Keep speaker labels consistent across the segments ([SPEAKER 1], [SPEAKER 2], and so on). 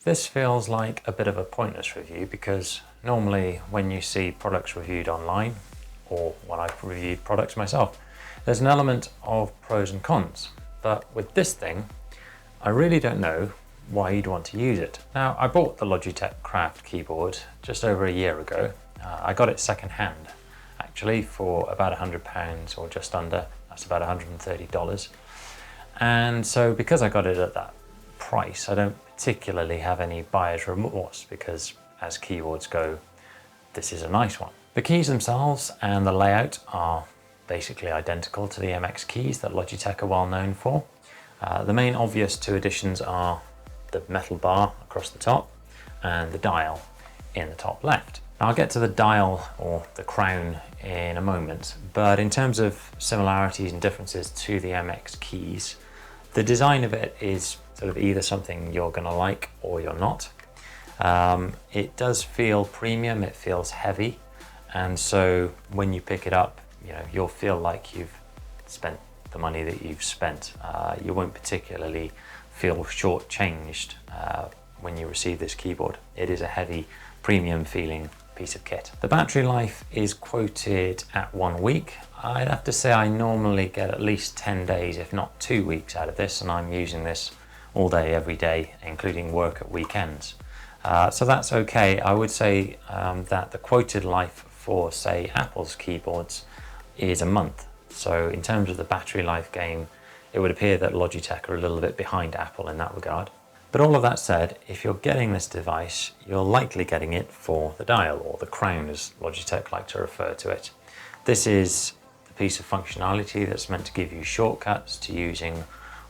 [SPEAKER 1] This feels like a bit of a pointless review because normally when you see products reviewed online, or when I've reviewed products myself, there's an element of pros and cons. But with this thing, I really don't know why you'd want to use it. Now, I bought the Logitech Craft keyboard just over a year ago. I got it secondhand, actually, for about £100 or just under. That's about $130. And so because I got it at that price, I don't particularly have any buyer's remorse because as keyboards go, this is a nice one. The keys themselves and the layout are basically identical to the MX keys that Logitech are well known for. The main obvious two additions are the metal bar across the top and the dial in the top left. Now, I'll get to the dial or the crown in a moment, but in terms of similarities and differences to the MX keys, the design of it is sort of either something you're going to like or you're not. It does feel premium, it feels heavy, and so when you pick it up, you'll feel like you've spent the money that you've spent. You won't particularly feel shortchanged when you receive this keyboard. It is a heavy, premium feeling piece of kit. The battery life is quoted at 1 week. I'd have to say I normally get at least 10 days, if not 2 weeks out of this, and I'm using this all day, every day, including work at weekends. So that's okay. I would say that the quoted life for, say, Apple's keyboards is a month. So in terms of the battery life game, it would appear that Logitech are a little bit behind Apple in that regard. But all of that said, if you're getting this device, you're likely getting it for the dial, or the crown as Logitech like to refer to it. This is the piece of functionality that's meant to give you shortcuts to using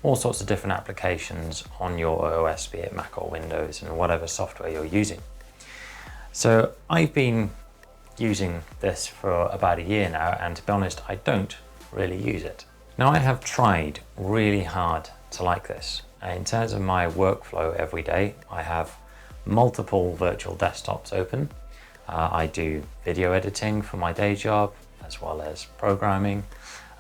[SPEAKER 1] all sorts of different applications on your OS, be it Mac or Windows, and whatever software you're using. So I've been using this for about a year now, and to be honest, I don't really use it. Now, I have tried really hard to like this. In terms of my workflow every day, I have multiple virtual desktops open. I do video editing for my day job, as well as programming.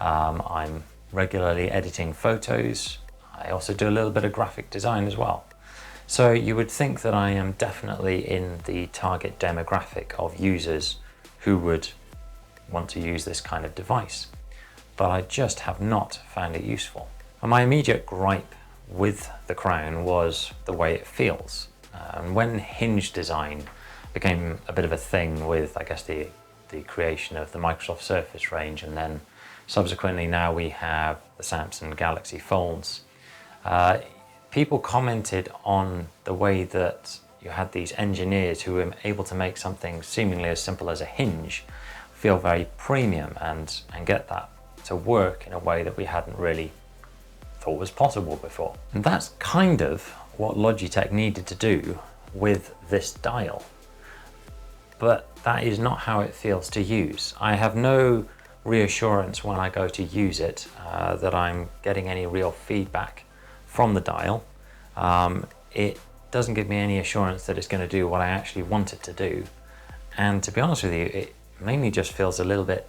[SPEAKER 1] I'm regularly editing photos. I also do a little bit of graphic design as well. So you would think that I am definitely in the target demographic of users who would want to use this kind of device, but I just have not found it useful. And my immediate gripe with the crown was the way it feels. And when hinge design became a bit of a thing with, I guess, the creation of the Microsoft Surface range, and then subsequently now we have the Samsung Galaxy Folds, people commented on the way that you had these engineers who were able to make something seemingly as simple as a hinge feel very premium and get that to work in a way that we hadn't really thought was possible before. And that's kind of what Logitech needed to do with this dial. But that is not how it feels to use. I have no reassurance when I go to use it that I'm getting any real feedback from the dial. It doesn't give me any assurance that it's going to do what I actually want it to do. And to be honest with you, it mainly just feels a little bit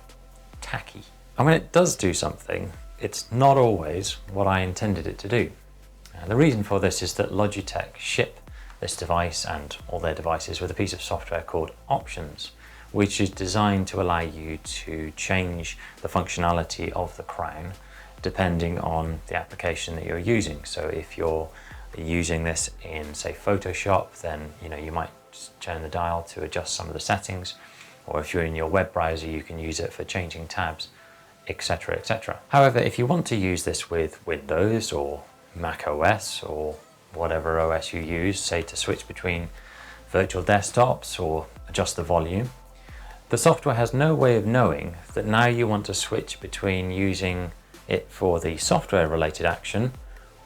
[SPEAKER 1] tacky. And when it does do something, it's not always what I intended it to do. The reason for this is that Logitech ship this device and all their devices with a piece of software called Options, which is designed to allow you to change the functionality of the crown depending on the application that you're using. So if you're using this in, say, Photoshop, then you might turn the dial to adjust some of the settings, or if you're in your web browser, you can use it for changing tabs, etc., etc. However, if you want to use this with Windows or Mac OS or whatever OS you use, say to switch between virtual desktops or adjust the volume, the software has no way of knowing that now you want to switch between using it for the software related action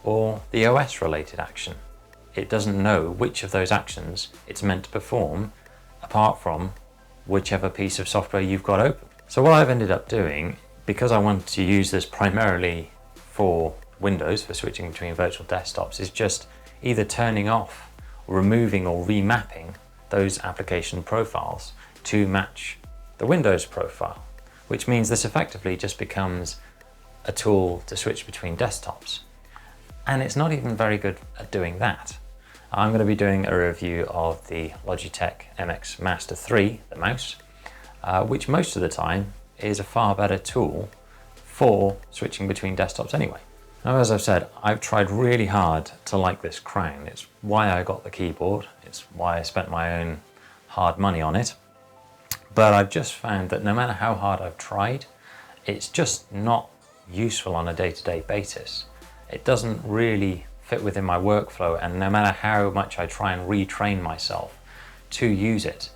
[SPEAKER 1] or the OS related action. It doesn't know which of those actions it's meant to perform apart from whichever piece of software you've got open. So what I've ended up doing, because I want to use this primarily for Windows, for switching between virtual desktops, is just either turning off, removing or remapping those application profiles to match the Windows profile, which means this effectively just becomes a tool to switch between desktops. And it's not even very good at doing that. I'm going to be doing a review of the Logitech MX Master 3, the mouse, which most of the time is a far better tool for switching between desktops anyway. Now, as I've said, I've tried really hard to like this crown. It's why I got the keyboard. It's why I spent my own hard money on it. But I've just found that no matter how hard I've tried, it's just not useful on a day-to-day basis. It doesn't really fit within my workflow, and no matter how much I try and retrain myself to use it,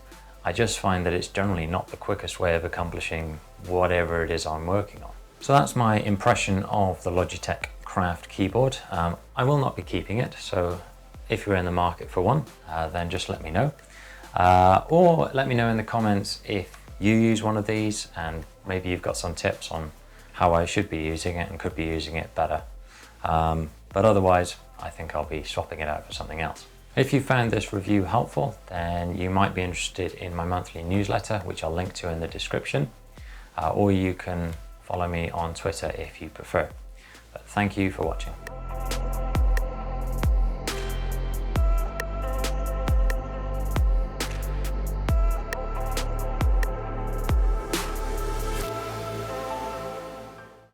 [SPEAKER 1] I just find that it's generally not the quickest way of accomplishing whatever it is I'm working on. So that's my impression of the Logitech Craft keyboard. I will not be keeping it, so if you're in the market for one, then just let me know. Or let me know in the comments if you use one of these and maybe you've got some tips on how I should be using it and could be using it better. But otherwise, I think I'll be swapping it out for something else. If you found this review helpful, then you might be interested in my monthly newsletter, which I'll link to in the description, or you can follow me on Twitter if you prefer. But thank you for watching.